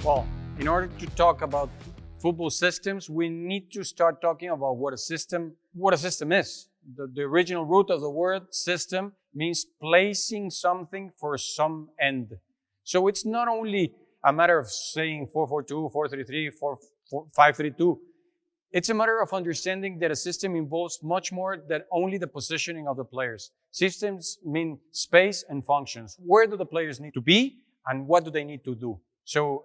Well, in order to talk about football systems, we need to start talking about what a system is. The original root of the word system means placing something for some end. So it's not only a matter of saying 4-4-2, 4-3-3, 5-3-2. It's a matter of understanding that a system involves much more than only the positioning of the players. Systems mean space and functions. Where do the players need to be and what do they need to do? So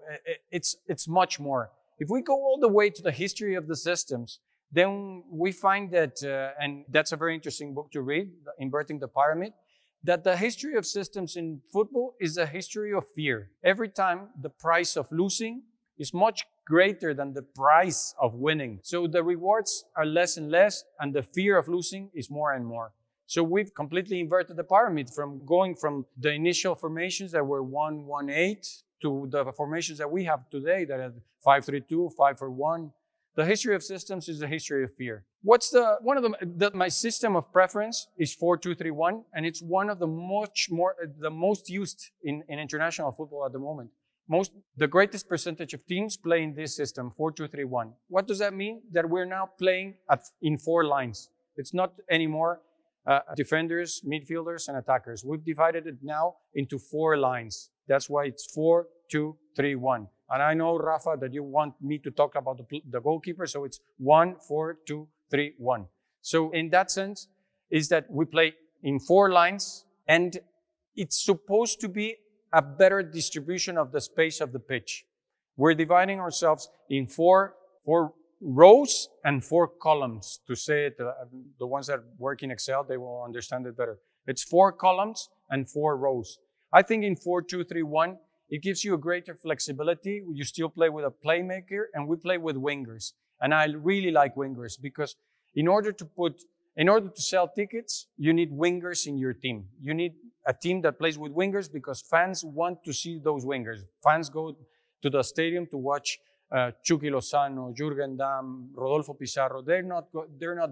it's much more. If we go all the way to the history of the systems, then we find that, and that's a very interesting book to read, Inverting the Pyramid, that the history of systems in football is a history of fear. Every time the price of losing is much greater than the price of winning. So the rewards are less and less, and the fear of losing is more and more. So we've completely inverted the pyramid from going from the initial formations that were 1-1-8 to the formations that we have today that are 5-3-2, 5-4-1. The history of systems is the history of fear. My system of preference is 4-2-3-1, and it's one of the most used in international football at the moment. The greatest percentage of teams play in this system, 4-2-3-1. What does that mean? That we're now playing in 4 lines. It's not anymore defenders, midfielders, and attackers. We've divided it now into 4 lines. That's why it's 4-2-3-1. And I know, Rafa, that you want me to talk about the goalkeeper, so it's 1-4-2-3-1. So in that sense, is that we play in 4 lines, and it's supposed to be a better distribution of the space of the pitch. We're dividing ourselves in 4 rows and 4 columns. To say it, the ones that work in Excel, they will understand it better. It's 4 columns and 4 rows. I think in 4-2-3-1, it gives you a greater flexibility. You still play with a playmaker, and we play with wingers. And I really like wingers because in order to sell tickets, you need wingers in your team. You need a team that plays with wingers because fans want to see those wingers. Fans go to the stadium to watch Chucky Lozano, Jurgen Damm, Rodolfo Pizarro. They're not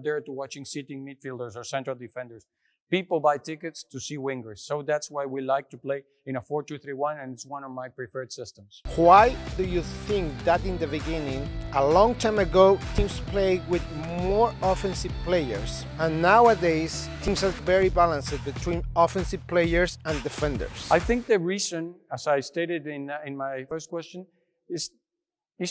there to watching sitting midfielders or central defenders. People buy tickets to see wingers. So that's why we like to play in a 4-2-3-1, and it's one of my preferred systems. Why do you think that in the beginning, a long time ago, teams played with more offensive players, and nowadays teams are very balanced between offensive players and defenders? I think the reason, as I stated in my first question, is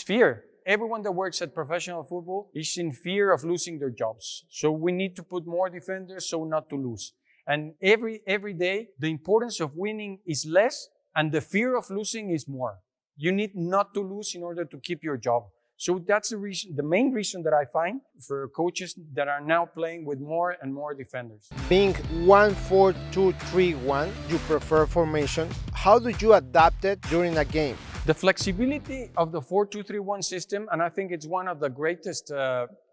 fear. Everyone that works at professional football is in fear of losing their jobs. So we need to put more defenders so not to lose. And every day, the importance of winning is less and the fear of losing is more. You need not to lose in order to keep your job. So that's the main reason that I find for coaches that are now playing with more and more defenders. Being 1-4-2-3-1, you prefer formation. How do you adapt it during a game? The flexibility of the 4-2-3-1 system, and I think it's one of the greatest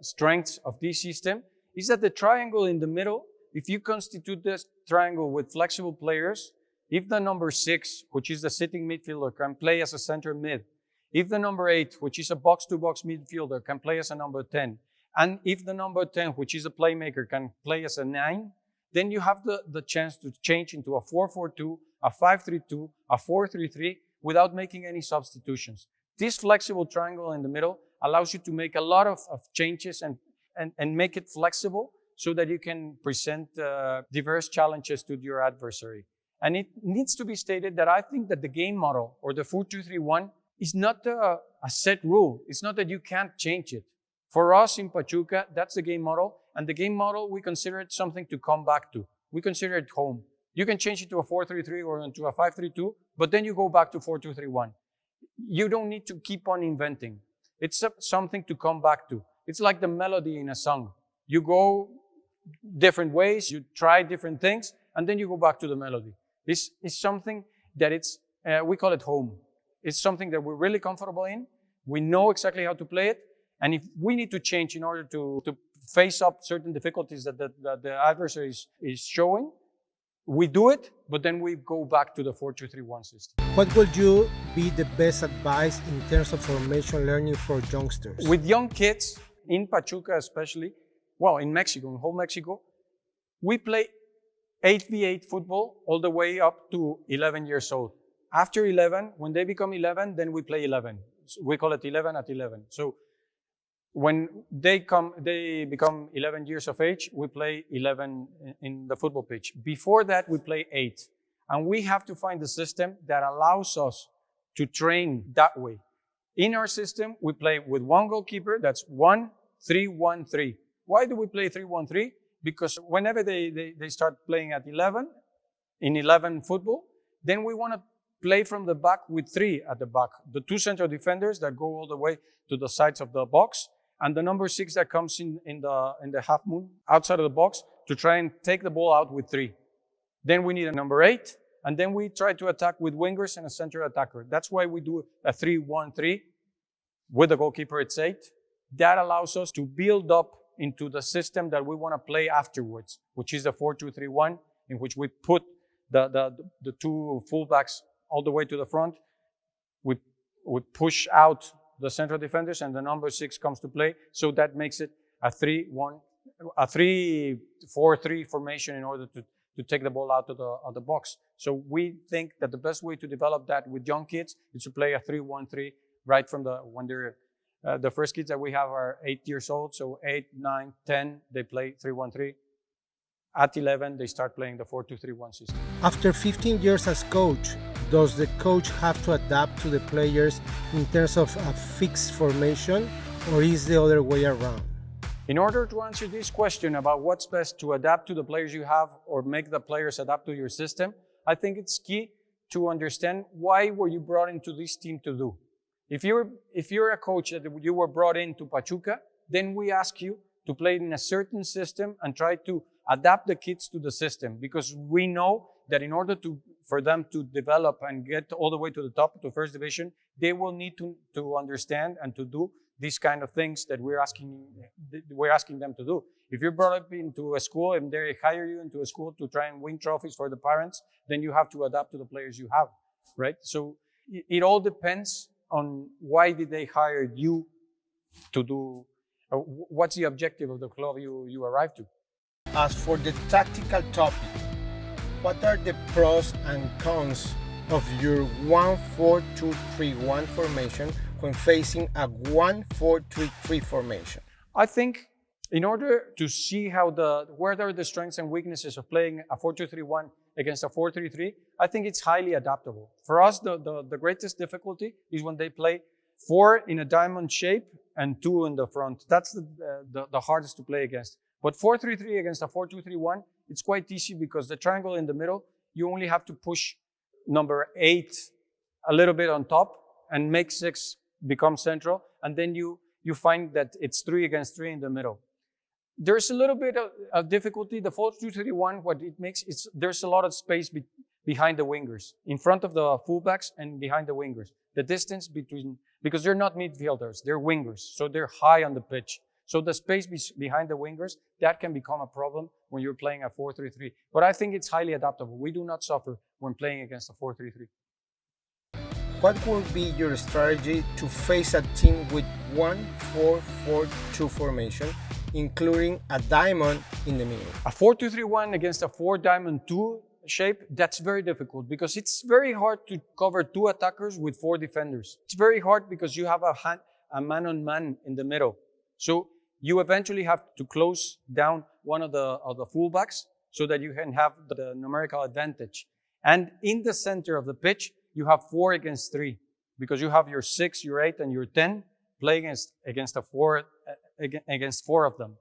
strengths of this system, is that the triangle in the middle, if you constitute this triangle with flexible players, if the number 6, which is the sitting midfielder, can play as a center mid, if the number 8, which is a box-to-box midfielder, can play as a number 10, and if the number 10, which is a playmaker, can play as a 9, then you have the chance to change into a 4-4-2, a 5-3-2, a 4-3-3, without making any substitutions. This flexible triangle in the middle allows you to make a lot of changes and make it flexible so that you can present diverse challenges to your adversary. And it needs to be stated that I think that the game model, or the 4-2-3-1, is not a set rule. It's not that you can't change it. For us in Pachuca, that's the game model. And the game model, we consider it something to come back to. We consider it home. You can change it to a 4-3-3 or into a 5-3-2, but then you go back to 4-2-3-1. You don't need to keep on inventing. It's something to come back to. It's like the melody in a song. You go different ways, you try different things, and then you go back to the melody. This is something that we call it home. It's something that we're really comfortable in. We know exactly how to play it. And if we need to change in order to face up certain difficulties that the adversary is showing, we do it, but then we go back to the 4-2-3-1 system. What would you be the best advice in terms of formation learning for youngsters? With young kids, in Pachuca especially, well, in Mexico, in whole Mexico, we play 8v8 football all the way up to 11 years old. After 11, when they become 11, then we play 11. So we call it 11 at 11. So when they become 11 years of age, we play 11 in the football pitch. Before that, we play 8. And we have to find a system that allows us to train that way. In our system, we play with one goalkeeper. That's 1-3-1-3. Why do we play 3-1-3? Because whenever they start playing at 11, in 11 football, then we want to play from the back with 3 at the back. The 2 central defenders that go all the way to the sides of the box, and the number 6 that comes in the half moon outside of the box to try and take the ball out with 3. Then we need a number 8, and then we try to attack with wingers and a center attacker. That's why we do a 3-1-3 with the goalkeeper. It's 8. That allows us to build up into the system that we want to play afterwards, which is the 4-2-3-1, in which we put the 2 fullbacks all the way to the front. We push out the central defenders, and the number 6 comes to play. So that makes it a 3-4-3 formation in order to take the ball out of the box. So we think that the best way to develop that with young kids is to play a 3-1-3 right from when they're the first kids that we have are 8 years old. So 8, 9, 10, they play 3-1-3. At 11, they start playing the 4-2-3-1 system. After 15 years as coach, does the coach have to adapt to the players in terms of a fixed formation, or is the other way around? In order to answer this question about what's best to adapt to the players you have or make the players adapt to your system, I think it's key to understand why were you brought into this team to do. If you're a coach that you were brought into Pachuca, then we ask you to play in a certain system and try to adapt the kids to the system, because we know that in order for them to develop and get all the way to the top, to first division, they will need to understand and to do these kind of things that we're asking them to do. If you're brought up into a school and they hire you into a school to try and win trophies for the parents, then you have to adapt to the players you have, right? So it all depends on why did they hire you to do, what's the objective of the club you arrived to. As for the tactical topic, what are the pros and cons of your 1-4-2-3-1 formation when facing a 1-4-3-3 formation? I think in order to see where are the strengths and weaknesses of playing a 4-2-3-1 against a 4-3-3, I think it's highly adaptable. For us, the greatest difficulty is when they play 4 in a diamond shape and 2 in the front. That's the hardest to play against. But 4-3-3 against a 4-2-3-1, it's quite easy because the triangle in the middle, you only have to push number 8 a little bit on top and make 6 become central. And then you find that it's 3 against 3 in the middle. There's a little bit of difficulty. The 4-2-3-1, what it makes, there's a lot of space behind the wingers, in front of the fullbacks and behind the wingers. The distance between, because they're not midfielders, they're wingers, so they're high on the pitch. So the space behind the wingers, that can become a problem when you're playing a 4-3-3. But I think it's highly adaptable. We do not suffer when playing against a 4-3-3. What would be your strategy to face a team with 1-4-4-2 formation, including a diamond in the middle? A 4-2-3-1 against a 4-diamond-2 shape, that's very difficult because it's very hard to cover 2 attackers with 4 defenders. It's very hard because you have a man-on-man in the middle. So you eventually have to close down one of the fullbacks so that you can have the numerical advantage. And in the center of the pitch, you have 4 against 3 because you have your 6, your 8, and your 10 playing against 4 of them.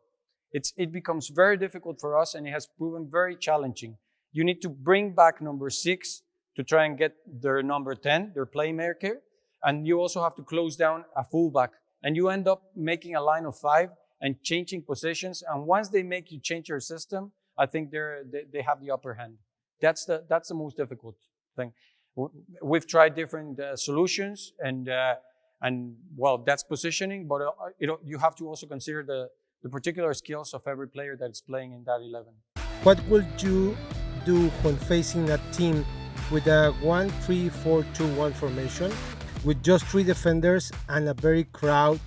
It becomes very difficult for us, and it has proven very challenging. You need to bring back number 6 to try and get their number 10, their playmaker, and you also have to close down a fullback. And you end up making a line of 5 and changing positions. And once they make you change your system, I think they have the upper hand. That's the most difficult thing. We've tried different solutions, and well, that's positioning. But you have to also consider the particular skills of every player that is playing in that 11. What would you do when facing a team with a 1-3-4-2-1 formation, with just 3 defenders and a very crowded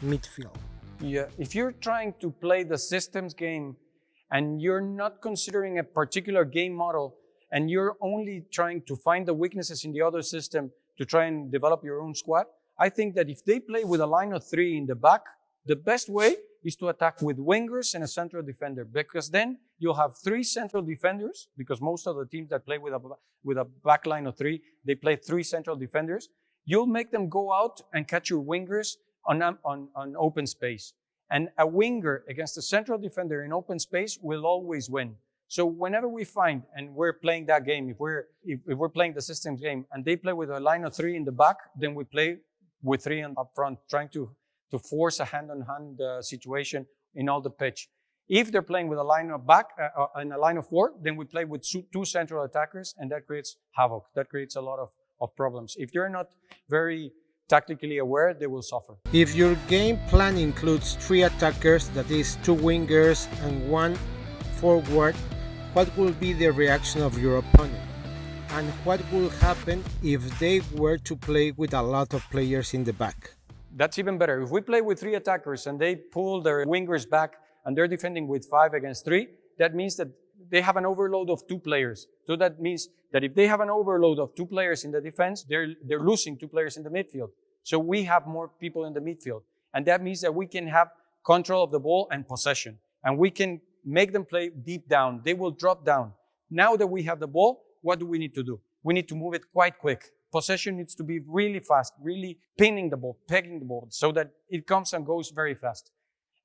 midfield? Yeah, if you're trying to play the systems game and you're not considering a particular game model and you're only trying to find the weaknesses in the other system to try and develop your own squad, I think that if they play with a line of 3 in the back, the best way is to attack with wingers and a central defender, because then you'll have 3 central defenders, because most of the teams that play with a back line of 3, they play 3 central defenders. You'll make them go out and catch your wingers on open space. And a winger against a central defender in open space will always win. So whenever we find, and we're playing that game, if we're playing the systems game and they play with a line of 3 in the back, then we play with 3 up front, trying to force a hand-on-hand situation in all the pitch. If they're playing with a line of back and a line of 4, then we play with 2 central attackers, and that creates havoc. That creates a lot of problems. If you're not very tactically aware, they will suffer. If your game plan includes 3 attackers, that is 2 wingers and 1 forward, what will be the reaction of your opponent? And what will happen if they were to play with a lot of players in the back? That's even better. If we play with 3 attackers and they pull their wingers back and they're defending with 5 against 3, that means that they have an overload of 2 players. So that means that if they have an overload of 2 players in the defense, they're losing 2 players in the midfield. So we have more people in the midfield. And that means that we can have control of the ball and possession. And we can make them play deep down. They will drop down. Now that we have the ball, what do we need to do? We need to move it quite quick. Possession needs to be really fast, really pinning the ball, pegging the ball, so that it comes and goes very fast.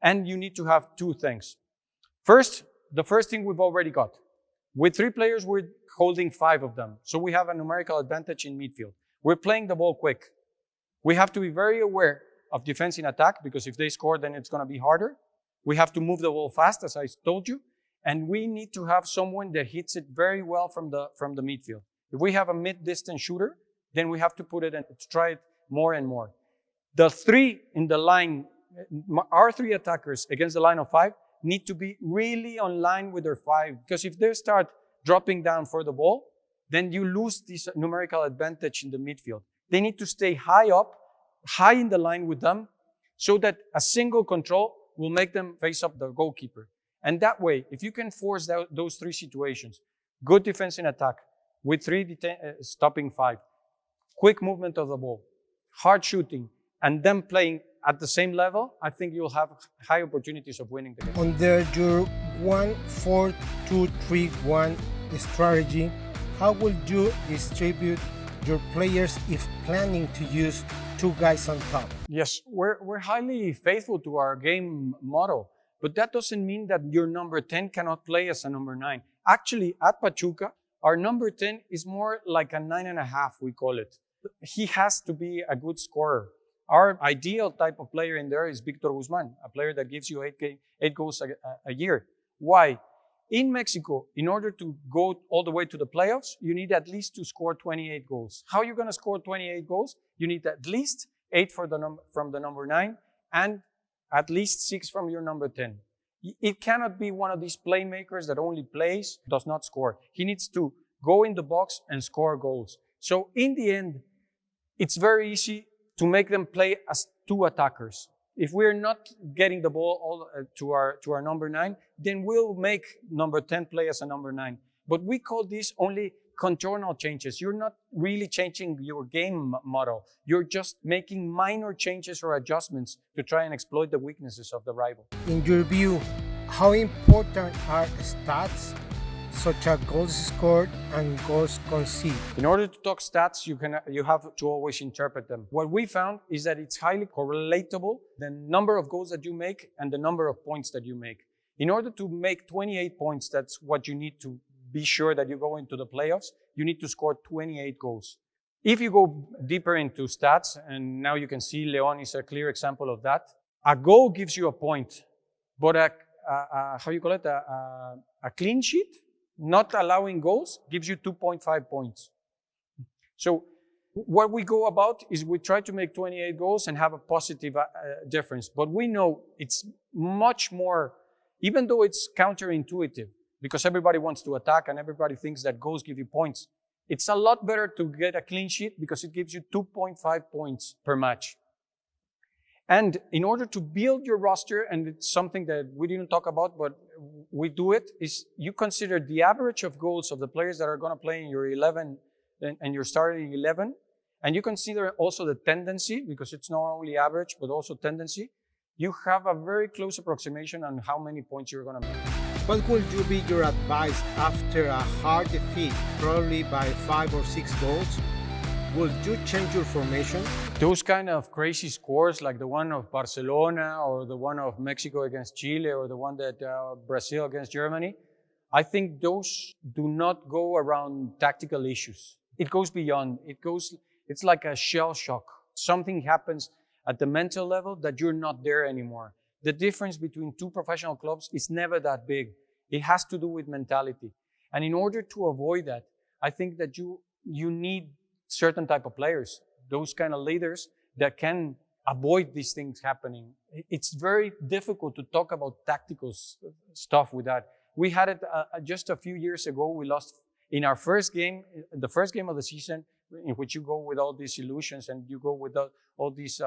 And you need to have 2 things. First, the first thing we've already got. With 3 players, we're holding 5 of them. So we have a numerical advantage in midfield. We're playing the ball quick. We have to be very aware of defense in attack, because if they score, then it's going to be harder. We have to move the ball fast, as I told you. And we need to have someone that hits it very well from the midfield. If we have a mid-distance shooter, then we have to put it and try it more and more. The 3 in the line, our 3 attackers against the line of 5, need to be really on line with their 5. Because if they start dropping down for the ball, then you lose this numerical advantage in the midfield. They need to stay high up, high in the line with them, so that a single control will make them face up the goalkeeper. And that way, if you can force those 3 situations, good defense in attack, with 3 stopping 5, quick movement of the ball, hard shooting, and them playing at the same level, I think you'll have high opportunities of winning the game. Under your 1-4-2-3-1 strategy, how will you distribute your players if planning to use 2 guys on top? Yes, we're highly faithful to our game model, but that doesn't mean that your number 10 cannot play as a number 9. Actually, at Pachuca, our number 10 is more like a 9.5, we call it. He has to be a good scorer. Our ideal type of player in there is Victor Guzman, a player that gives you 8 goals a year. Why? In Mexico, in order to go all the way to the playoffs, you need at least to score 28 goals. How are you going to score 28 goals? You need at least 8 from the number 9 and at least 6 from your number 10. It cannot be one of these playmakers that only plays, does not score. He needs to go in the box and score goals. So in the end, it's very easy to make them play as 2 attackers. If we're not getting the ball to our number 9, then we'll make number 10 play as a number 9. But we call this only contortional changes. You're not really changing your game model. You're just making minor changes or adjustments to try and exploit the weaknesses of the rival. In your view, how important are stats such as goals scored and goals conceded? In order to talk stats, you have to always interpret them. What we found is that it's highly correlatable, the number of goals that you make and the number of points that you make. In order to make 28 points, that's what you need to be sure that you go into the playoffs, you need to score 28 goals. If you go deeper into stats, and now you can see Leon is a clear example of that, a goal gives you a point, but a clean sheet, not allowing goals, gives you 2.5 points. So what we go about is we try to make 28 goals and have a positive difference. But we know it's much more, even though it's counterintuitive, because everybody wants to attack and everybody thinks that goals give you points. It's a lot better to get a clean sheet because it gives you 2.5 points per match. And in order to build your roster, and it's something that we didn't talk about, but we do it, is you consider the average of goals of the players that are going to play in your 11 and your starting 11. And you consider also the tendency, because it's not only average, but also tendency. You have a very close approximation on how many points you're going to make. What would you be your advice after a hard defeat, probably by 5 or 6 goals? Would you change your formation? Those kind of crazy scores, like the one of Barcelona or the one of Mexico against Chile or the one that Brazil against Germany, I think those do not go around tactical issues. It goes beyond. It's like a shell shock. Something happens at the mental level that you're not there anymore. The difference between two professional clubs is never that big. It has to do with mentality. And in order to avoid that, I think that you need certain type of players, those kind of leaders that can avoid these things happening. It's very difficult to talk about tactical stuff with that. We had it just a few years ago. We lost in our first game, the first game of the season, in which you go with all these illusions and you go with all these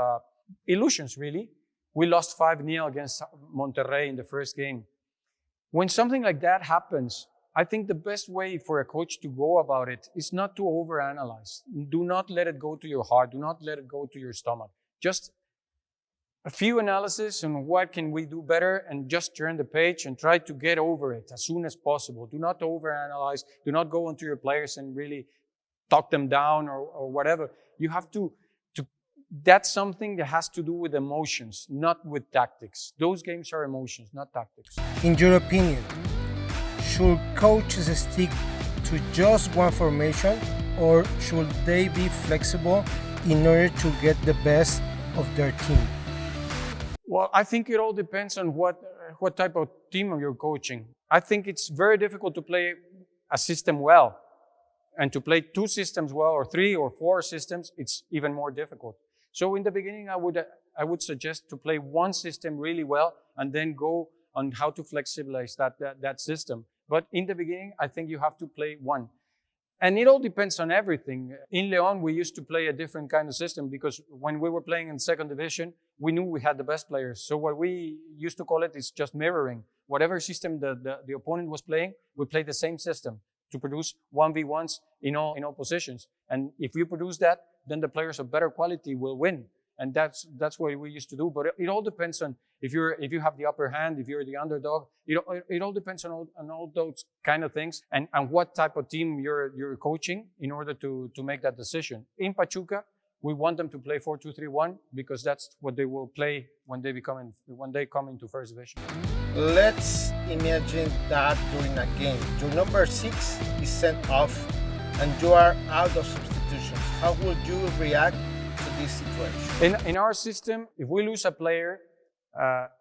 illusions, really. We lost 5-0 against Monterrey in the first game. When something like that happens, I think the best way for a coach to go about it is not to overanalyze. Do not let it go to your heart. Do not let it go to your stomach. Just a few analysis on what can we do better, and just turn the page and try to get over it as soon as possible. Do not overanalyze. Do not go into your players and really talk them down or whatever. You have to that's something that has to do with emotions, not with tactics. Those games are emotions, not tactics. In your opinion, should coaches stick to just one formation, or should they be flexible in order to get the best of their team? Well, I think it all depends on what type of team you're coaching. I think it's very difficult to play a system well, and to play 2 systems well, or 3 or 4 systems, it's even more difficult. So in the beginning, I would suggest to play one system really well, and then go on how to flexibilize that system. But in the beginning, I think you have to play one. And it all depends on everything. In León, we used to play a different kind of system, because when we were playing in second division, we knew we had the best players. So what we used to call it is just mirroring. Whatever system the opponent was playing, we played the same system to produce 1v1s in all positions. And if you produce that, then the players of better quality will win. And that's what we used to do. But it all depends on if you have the upper hand, if you're the underdog. It all depends on all those kind of things, and what type of team you're coaching in order to make that decision. In Pachuca, we want them to play 4-2-3-1, because that's what they will play when they come into first division. Let's imagine that during a game, your number 6 is sent off and you are out of substitutions. How would you react to this situation? In our system, if we lose a player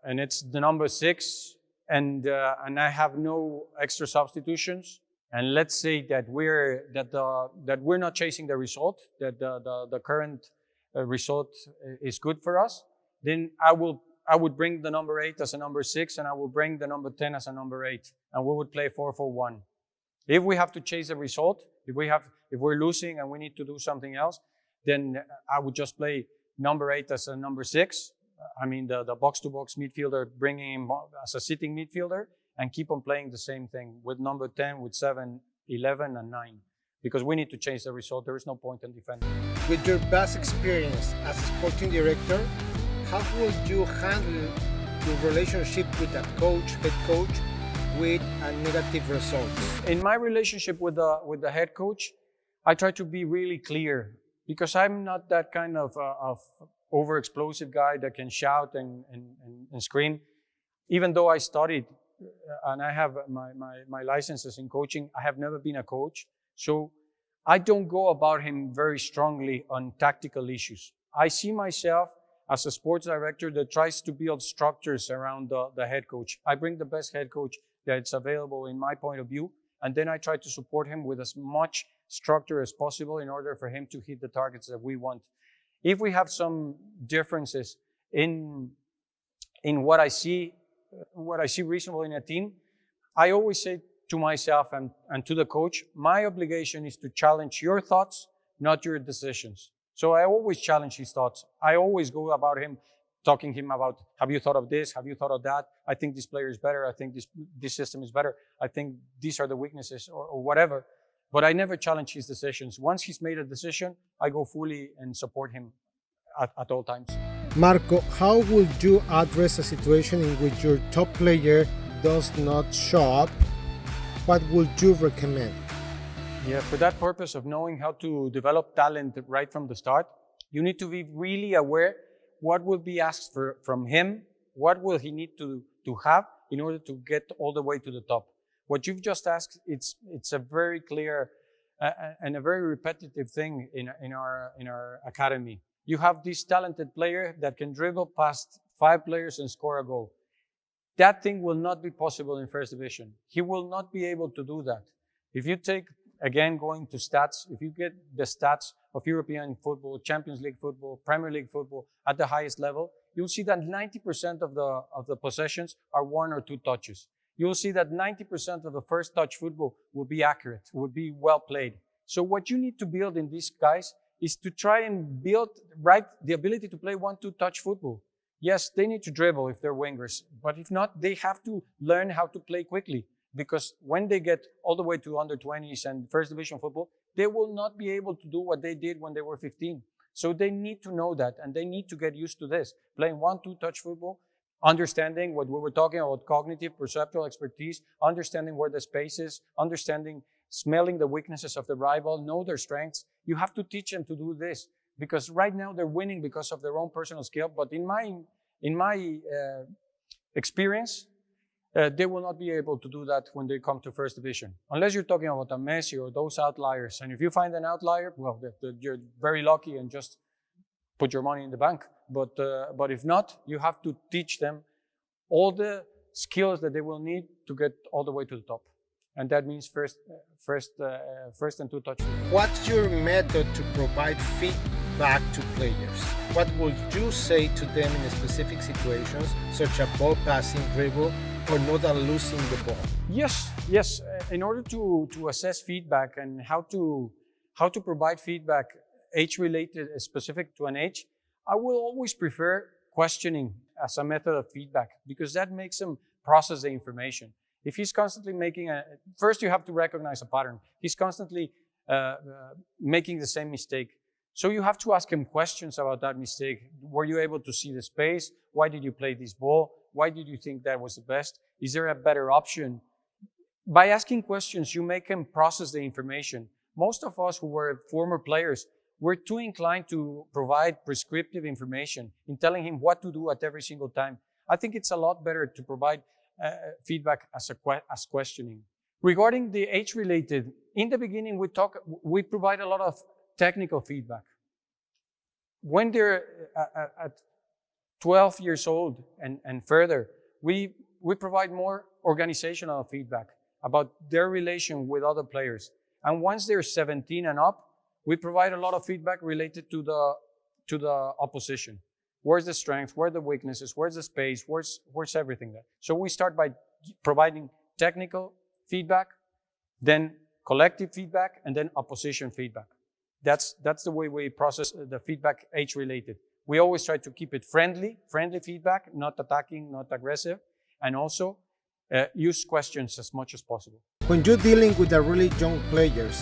and it's the number 6, and I have no extra substitutions, and let's say that we're not chasing the result, that the current result is good for us, then I would bring the number 8 as a number 6, and I will bring the number 10 as a number 8, and we would play 4-4-1. If we have to chase a result, if we're losing and we need to do something else, then I would just play number 8 as a number 6. I mean, the box-to-box midfielder, bringing him as a sitting midfielder, and keep on playing the same thing with number 10, with 7, 11, and 9. Because we need to change the result. There is no point in defending. With your past experience as a sporting director, how would you handle your relationship with a head coach, with a negative result? In my relationship with the head coach, I try to be really clear, because I'm not that kind of over-explosive guy that can shout and scream. Even though I studied and I have my licenses in coaching, I have never been a coach. So I don't go about him very strongly on tactical issues. I see myself as a sports director that tries to build structures around the head coach. I bring the best head coach that's available in my point of view, and then I try to support him with as much structure as possible in order for him to hit the targets that we want. If we have some differences in what I see reasonable in a team, I always say to myself and to the coach, my obligation is to challenge your thoughts, not your decisions. So I always challenge his thoughts. I always go about him talking him about, have you thought of this? Have you thought of that? I think this player is better. I think this system is better. I think these are the weaknesses or whatever. But I never challenge his decisions. Once he's made a decision, I go fully and support him at all times. Marco, how would you address a situation in which your top player does not show up? What would you recommend? Yeah, for that purpose of knowing how to develop talent right from the start, you need to be really aware what will be asked from him, what will he need to have in order to get all the way to the top. What you've just asked, it's a very clear and a very repetitive thing in our academy. You have this talented player that can dribble past 5 players and score a goal. That thing will not be possible in first division. He will not be able to do that. If you take, again, going to stats, if you get the stats of European football, Champions League football, Premier League football at the highest level, you'll see that 90% of the possessions are 1 or 2 touches. You'll see that 90% of the first touch football will be accurate, will be well played. So what you need to build in these guys is to try and build the ability to play 1-2 touch football. Yes, they need to dribble if they're wingers, but if not, they have to learn how to play quickly, because when they get all the way to under 20s and first division football, they will not be able to do what they did when they were 15. So they need to know that, and they need to get used to this, playing 1-2 touch football, understanding what we were talking about, cognitive, perceptual expertise, understanding where the space is, understanding, smelling the weaknesses of the rival, know their strengths. You have to teach them to do this, because right now they're winning because of their own personal skill. But in my experience, they will not be able to do that when they come to first division, unless you're talking about a Messi or those outliers. And if you find an outlier, well, you're very lucky and just put your money in the bank. But if not, you have to teach them all the skills that they will need to get all the way to the top. And that means first and 2 touch. What's your method to provide feedback to players? What would you say to them in specific situations, such as ball passing, dribble, or not losing the ball? Yes. In order to assess feedback and how to provide feedback age-related, specific to an age, I will always prefer questioning as a method of feedback, because that makes them process the information. If he's constantly first you have to recognize a pattern. He's constantly making the same mistake. So you have to ask him questions about that mistake. Were you able to see the space? Why did you play this ball? Why did you think that was the best? Is there a better option? By asking questions, you make him process the information. Most of us who were former players, we're too inclined to provide prescriptive information in telling him what to do at every single time. I think it's a lot better to provide feedback as questioning. Regarding the age-related, in the beginning we provide a lot of technical feedback. When they're at 12 years old and further, we provide more organizational feedback about their relation with other players. And once they're 17 and up, we provide a lot of feedback related to the opposition. Where's the strength? Where are the weaknesses? Where's the space? Where's everything there? So we start by providing technical feedback, then collective feedback, and then opposition feedback. That's the way we process the feedback age-related. We always try to keep it friendly feedback, not attacking, not aggressive, and also use questions as much as possible. When you're dealing with the really young players,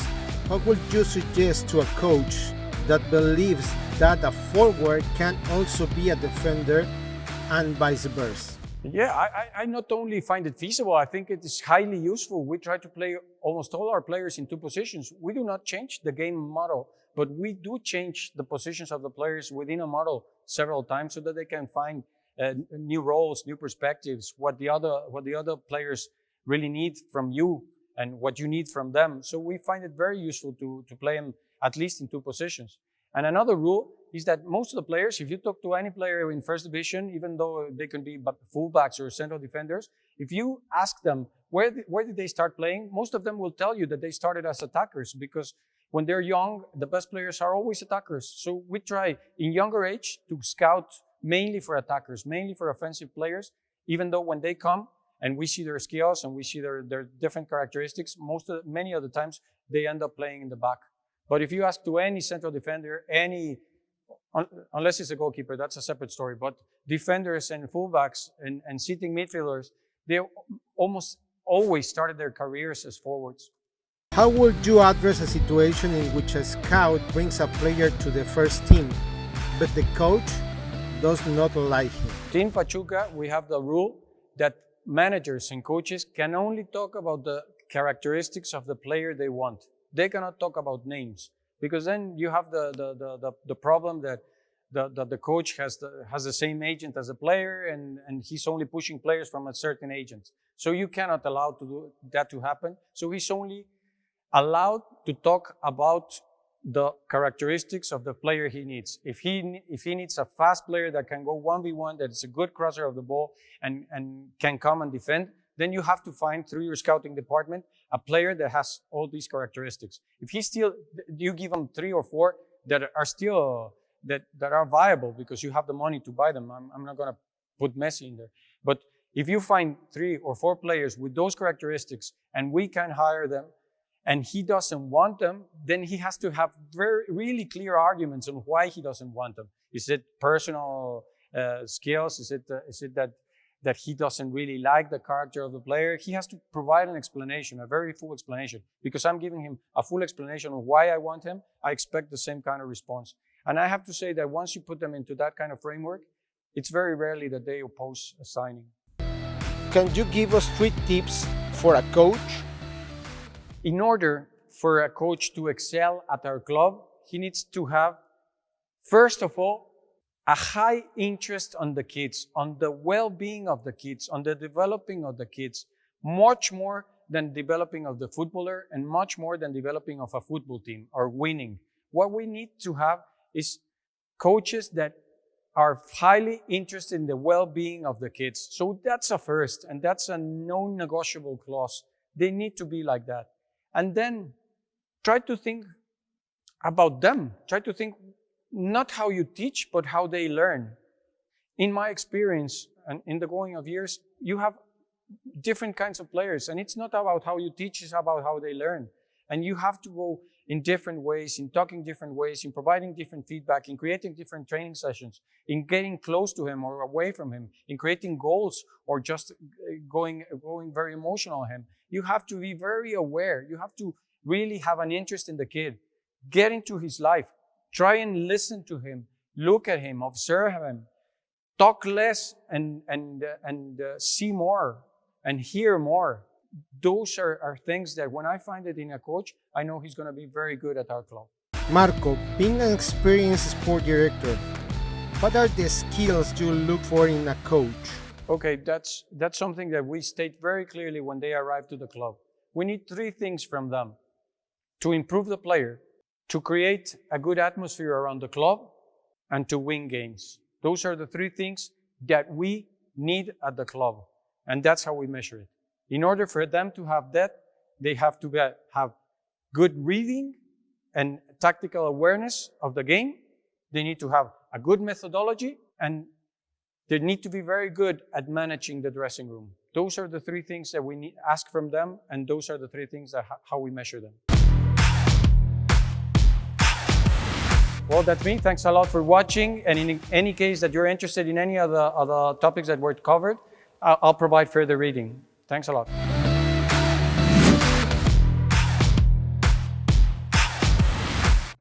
what would you suggest to a coach that believes that a forward can also be a defender and vice versa? Yeah, I not only find it feasible, I think it is highly useful. We try to play almost all our players in 2 positions. We do not change the game model, but we do change the positions of the players within a model several times so that they can find new roles, new perspectives, what the other players really need from you and what you need from them. So we find it very useful to play them at least in 2 positions. And another rule is that most of the players, if you talk to any player in first division, even though they can be fullbacks or central defenders, if you ask them where did they start playing, most of them will tell you that they started as attackers, because when they're young, the best players are always attackers. So we try in younger age to scout mainly for attackers, mainly for offensive players, even though when they come and we see their skills and we see their different characteristics, many of the times they end up playing in the back. But if you ask to any central defender, any unless it's a goalkeeper, that's a separate story. But defenders and fullbacks and sitting midfielders, they almost always started their careers as forwards. How would you address a situation in which a scout brings a player to the first team, but the coach does not like him? In Pachuca, we have the rule that managers and coaches can only talk about the characteristics of the player they want. They cannot talk about names, because then you have the problem that the coach has the same agent as a player, and he's only pushing players from a certain agent. So you cannot allow that to happen. So he's only allowed to talk about the characteristics of the player he needs. If he needs a fast player that can go 1v1, that is a good crosser of the ball and can come and defend, then you have to find through your scouting department a player that has all these characteristics. If you give him 3 or 4 that are still that are viable because you have the money to buy them. I'm not going to put Messi in there, but if you find 3 or 4 players with those characteristics and we can hire them, and he doesn't want them, then he has to have really clear arguments on why he doesn't want them. Is it personal skills? Is it that he doesn't really like the character of the player? He has to provide an explanation, a very full explanation. Because I'm giving him a full explanation of why I want him, I expect the same kind of response. And I have to say that once you put them into that kind of framework, it's very rarely that they oppose a signing. Can you give us 3 tips for a coach? In order for a coach to excel at our club, he needs to have, first of all, a high interest on the kids, on the well-being of the kids, on the developing of the kids, much more than developing of the footballer and much more than developing of a football team or winning. What we need to have is coaches that are highly interested in the well-being of the kids. So that's a first, and that's a non-negotiable clause. They need to be like that. And then try to think about them. Try to think not how you teach, but how they learn. In my experience, and in the going of years, you have different kinds of players, and it's not about how you teach, it's about how they learn. And you have to go in different ways, in talking different ways, in providing different feedback, in creating different training sessions, in getting close to him or away from him, in creating goals or just going very emotional on him. You have to be very aware. You have to really have an interest in the kid. Get into his life. Try and listen to him. Look at him. Observe him. Talk less and see more and hear more. Those are things that when I find it in a coach, I know he's going to be very good at our club. Marco, being an experienced sport director, what are the skills you look for in a coach? Okay, that's something that we state very clearly when they arrive to the club. We need 3 things from them: to improve the player, to create a good atmosphere around the club, and to win games. Those are the 3 things that we need at the club, and that's how we measure it. In order for them to have that, they have to have good reading and tactical awareness of the game. They need to have a good methodology, and they need to be very good at managing the dressing room. Those are the 3 things that we ask from them, and those are the 3 things that how we measure them. Well, that's me. Thanks a lot for watching. And in any case that you're interested in any of the topics that were covered, I'll provide further reading. Thanks a lot.